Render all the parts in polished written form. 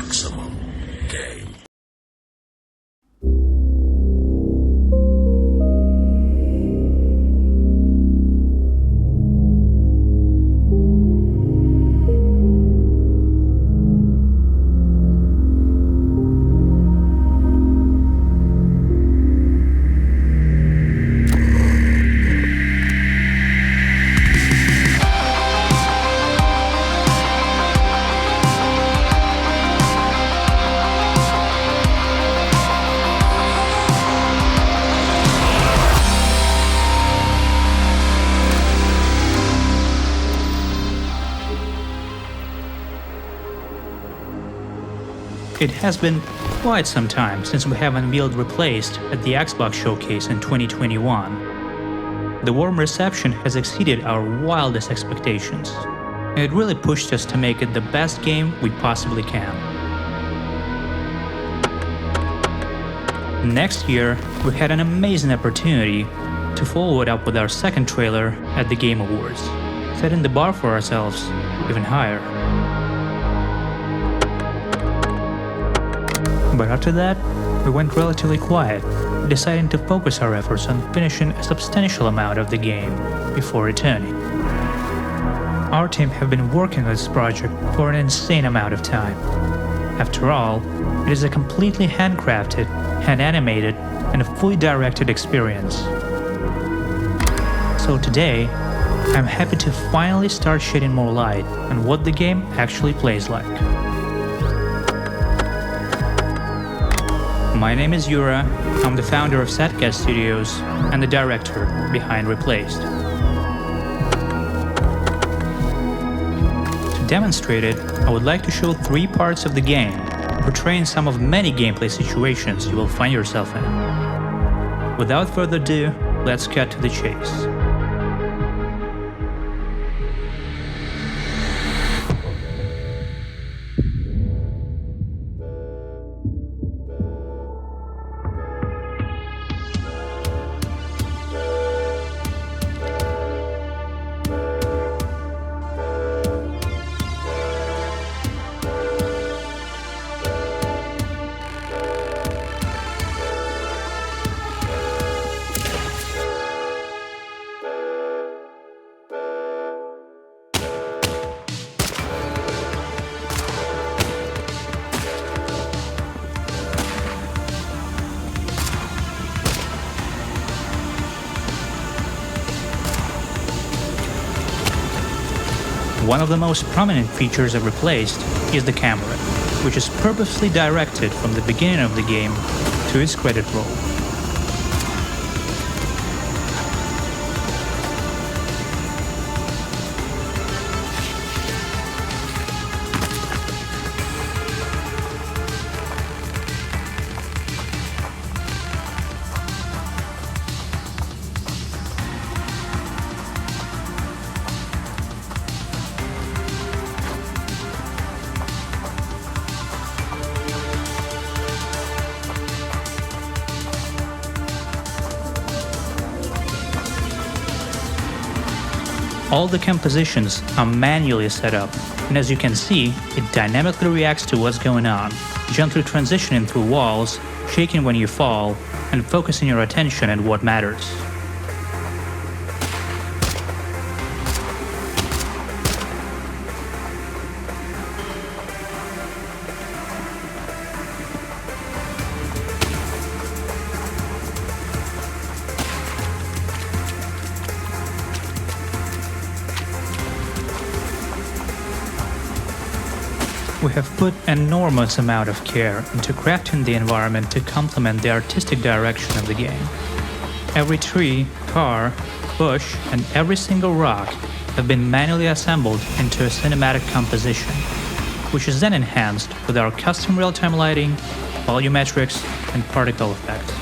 maximum game. It has been quite some time since we have unveiled Replaced at the Xbox Showcase in 2021. The warm reception has exceeded our wildest expectations, and it really pushed us to make it the best game we possibly can. Next year, we had an amazing opportunity to follow it up with our second trailer at the Game Awards, setting the bar for ourselves even higher. But after that, we went relatively quiet, deciding to focus our efforts on finishing a substantial amount of the game before returning. Our team have been working on this project for an insane amount of time. After all, it is a completely handcrafted, hand-animated, and a fully directed experience. So today, I'm happy to finally start shedding more light on what the game actually plays like. My name is Yura, I'm the founder of R.E.A.C.H Studios and the director behind Replaced. To demonstrate it, I would like to show 3 parts of the game, portraying some of many gameplay situations you will find yourself in. Without further ado, let's cut to the chase. One of the most prominent features of Replaced is the camera, which is purposely directed from the beginning of the game to its credit roll. All the compositions are manually set up, and as you can see, it dynamically reacts to what's going on, gently transitioning through walls, shaking when you fall, and focusing your attention on what matters. We have put an enormous amount of care into crafting the environment to complement the artistic direction of the game. Every tree, car, bush, and every single rock have been manually assembled into a cinematic composition, which is then enhanced with our custom real-time lighting, volumetrics, and particle effects.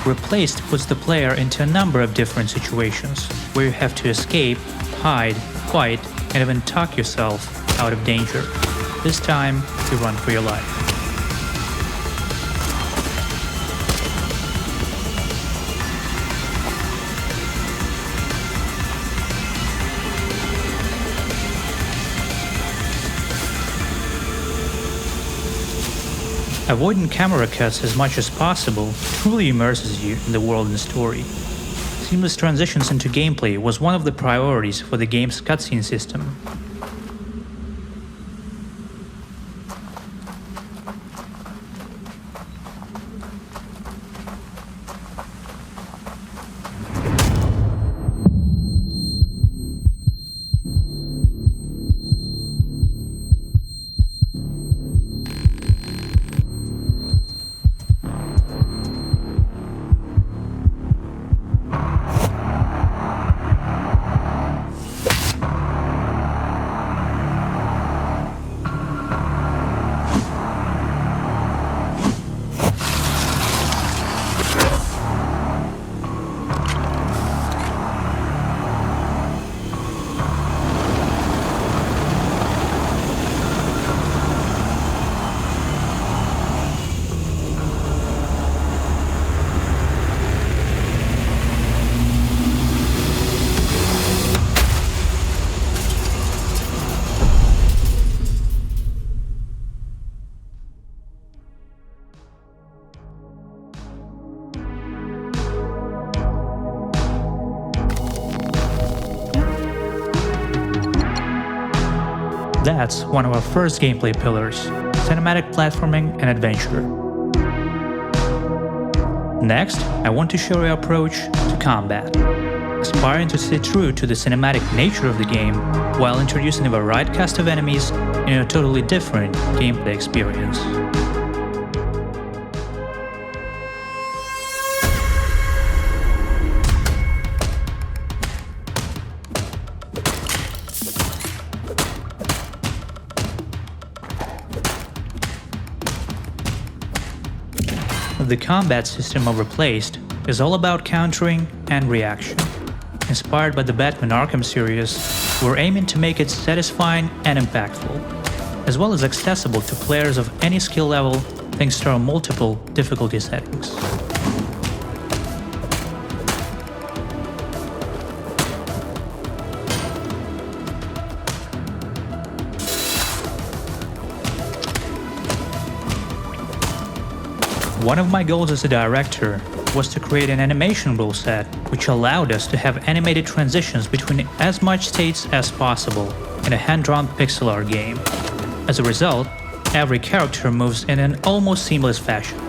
Replaced puts the player into a number of different situations, where you have to escape, hide, fight, and even talk yourself out of danger. This time, you run for your life. Avoiding camera cuts as much as possible truly immerses you in the world and story. Seamless transitions into gameplay was one of the priorities for the game's cutscene system. That's one of our first gameplay pillars, cinematic platforming and adventure. Next, I want to show you our approach to combat, aspiring to stay true to the cinematic nature of the game while introducing a varied cast of enemies in a totally different gameplay experience. The combat system of Replaced is all about countering and reaction. Inspired by the Batman Arkham series, we're aiming to make it satisfying and impactful, as well as accessible to players of any skill level thanks to our multiple difficulty settings. One of my goals as a director was to create an animation rule set which allowed us to have animated transitions between as much states as possible in a hand-drawn pixel art game. As a result, every character moves in an almost seamless fashion.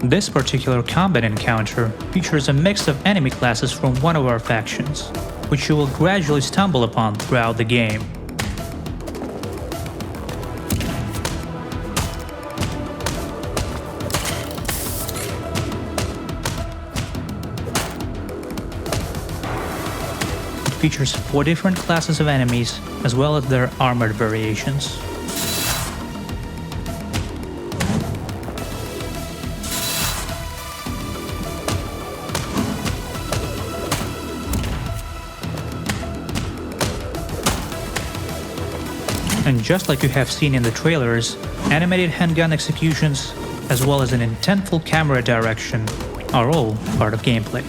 This particular combat encounter features a mix of enemy classes from one of our factions, which you will gradually stumble upon throughout the game. It features 4 different classes of enemies, as well as their armored variations. And just like you have seen in the trailers, animated handgun executions, as well as an intentful camera direction, are all part of gameplay.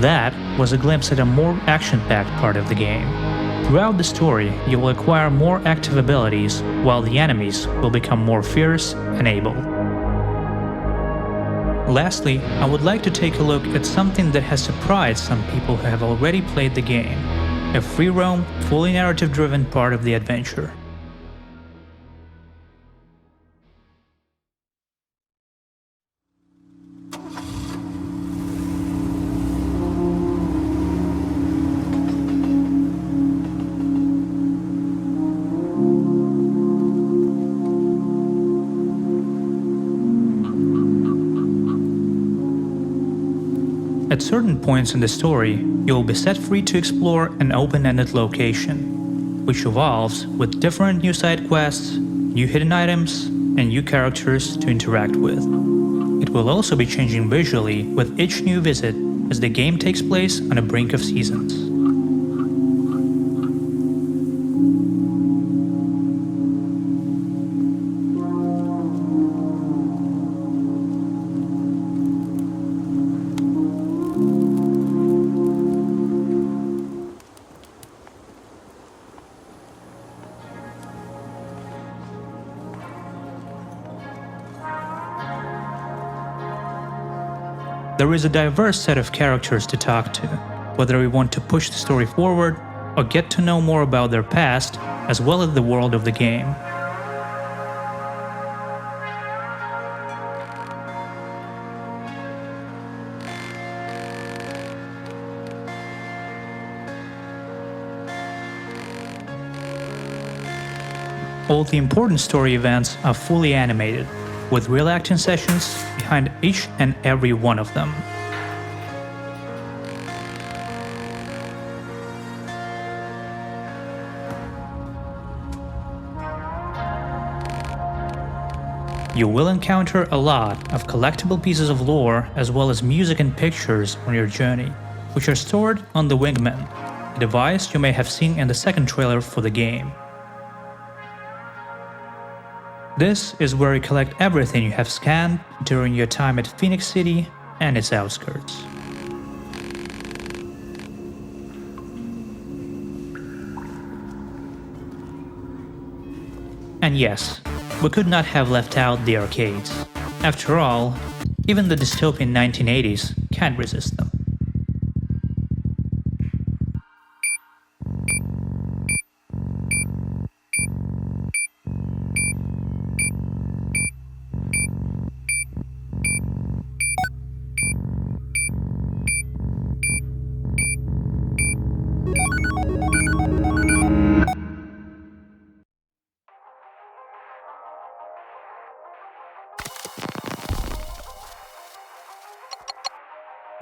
That was a glimpse at a more action-packed part of the game. Throughout the story, you will acquire more active abilities, while the enemies will become more fierce and able. Lastly, I would like to take a look at something that has surprised some people who have already played the game: a free-roam, fully narrative-driven part of the adventure. At certain points in the story, you will be set free to explore an open-ended location, which evolves with different new side quests, new hidden items, and new characters to interact with. It will also be changing visually with each new visit as the game takes place on the brink of seasons. There is a diverse set of characters to talk to, whether we want to push the story forward or get to know more about their past, as well as the world of the game. All the important story events are fully animated, with real action sessions behind each and every one of them. You will encounter a lot of collectible pieces of lore as well as music and pictures on your journey, which are stored on the Wingman, a device you may have seen in the second trailer for the game. This is where you collect everything you have scanned during your time at Phoenix City and its outskirts. And yes, we could not have left out the arcades. After all, even the dystopian 1980s can't resist them.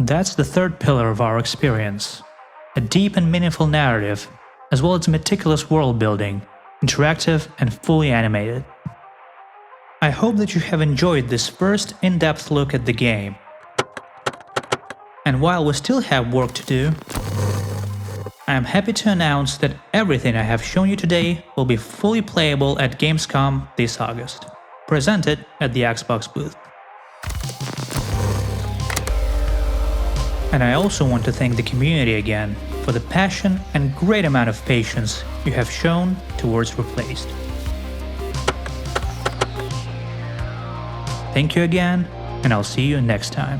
That's the third pillar of our experience, a deep and meaningful narrative, as well as meticulous world building, interactive and fully animated. I hope that you have enjoyed this first in-depth look at the game. And while we still have work to do, I am happy to announce that everything I have shown you today will be fully playable at Gamescom this August, presented at the Xbox booth. And I also want to thank the community again for the passion and great amount of patience you have shown towards Replaced. Thank you again, and I'll see you next time.